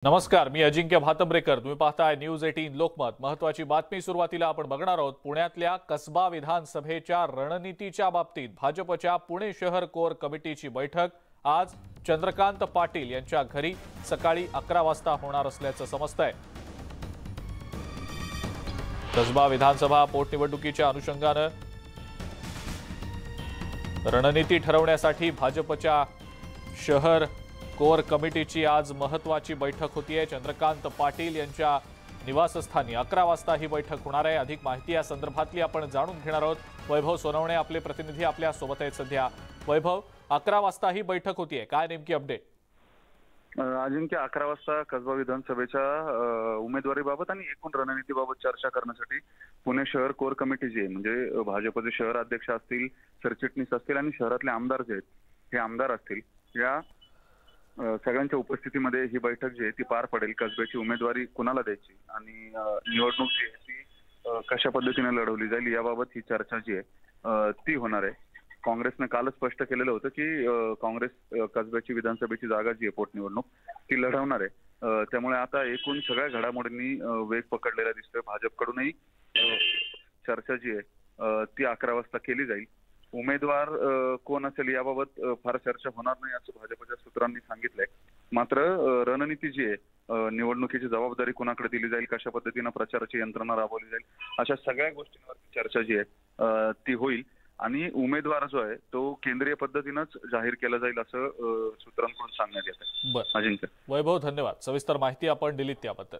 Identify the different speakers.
Speaker 1: नमस्कार, मी अजिंक्य भातंब्रेकर. तुम्ही पाहताय न्यूज 18 लोकमत. महत्त्वाची बातमी सुरुवातीला आपण बघणार आहोत. पुण्यातल्या कसबा विधानसभेच्या रणनीतीच्या बाबतीत भाजपच्या पुणे शहर कोर कमिटीची बैठक आज चंद्रकांत पाटील यांच्या घरी सकाळी 11 वाजता होणार असल्याचं समजतंय. कसबा विधानसभा पोटनिवडणुकीच्या अनुषंगानं रणनीती ठरवण्यासाठी भाजपच्या शहर कोर कमिटीची आज महत्त्वाची बैठक होतीये. चंद्रकांत पाटील यांच्या निवासस्थानी 11 वाजता ही बैठक होणार आहे. अधिक माहिती या संदर्भातली आपण जाणून घेणार आहोत. वैभव सोनवणे आपले प्रतिनिधी आपल्या सोबत आहेत सध्या. वैभव, 11 वाजता ही बैठक होतीये, काय नेमकी अपडेट?
Speaker 2: अजिंक्य, 11 वाजता कसबा विधानसभेच्या उमेदवारीबाबत आणि एकूण रणनीतीबाबत चर्चा करण्यासाठी पुणे शहर कोर कमिटी जी आहे, म्हणजे भाजपचे शहर अध्यक्ष असतील, सरचिटणीस असतील आणि शहरातले आमदार जे आहेत हे आमदार असतील, या सगळ्यांच्या उपस्थितीमध्ये ही बैठक जी आहे ती पार पडेल. कसब्याची उमेदवारी कुणाला द्यायची आणि निवडणूक जी आहे ती कशा पद्धतीने लढवली जाईल याबाबत ही चर्चा जी आहे ती होणार आहे. काँग्रेसने कालच स्पष्ट केलेलं होतं की काँग्रेस कसब्याची विधानसभेची जागा जी आहे पोटनिवडणूक ती लढवणार आहे. त्यामुळे आता एकूण सगळ्या घडामोडींनी वेग पकडलेला दिसतोय. भाजपकडूनही चर्चा जी आहे ती 11 वाजता केली जाईल. उमेदवार कोण असेल याबाबत फार चर्चा होणार नाही असं भाजपच्या सूत्रांनी सांगितलंय. मात्र रणनीती जी आहे, निवडणुकीची जबाबदारी कोणाकडे दिली जाईल, कशा पद्धतीनं प्रचाराची यंत्रणा राबवली जाईल, अशा सगळ्या गोष्टींवर चर्चा जी आहे ती होईल आणि उमेदवार जो आहे तो केंद्रीय पद्धतीनंच जाहीर केला जाईल असं सूत्रांकडून सांगण्यात येत आहे.
Speaker 1: बरं
Speaker 2: अजिंक्य.
Speaker 1: वैभव, धन्यवाद. सविस्तर माहिती आपण दिलीत त्याबद्दल.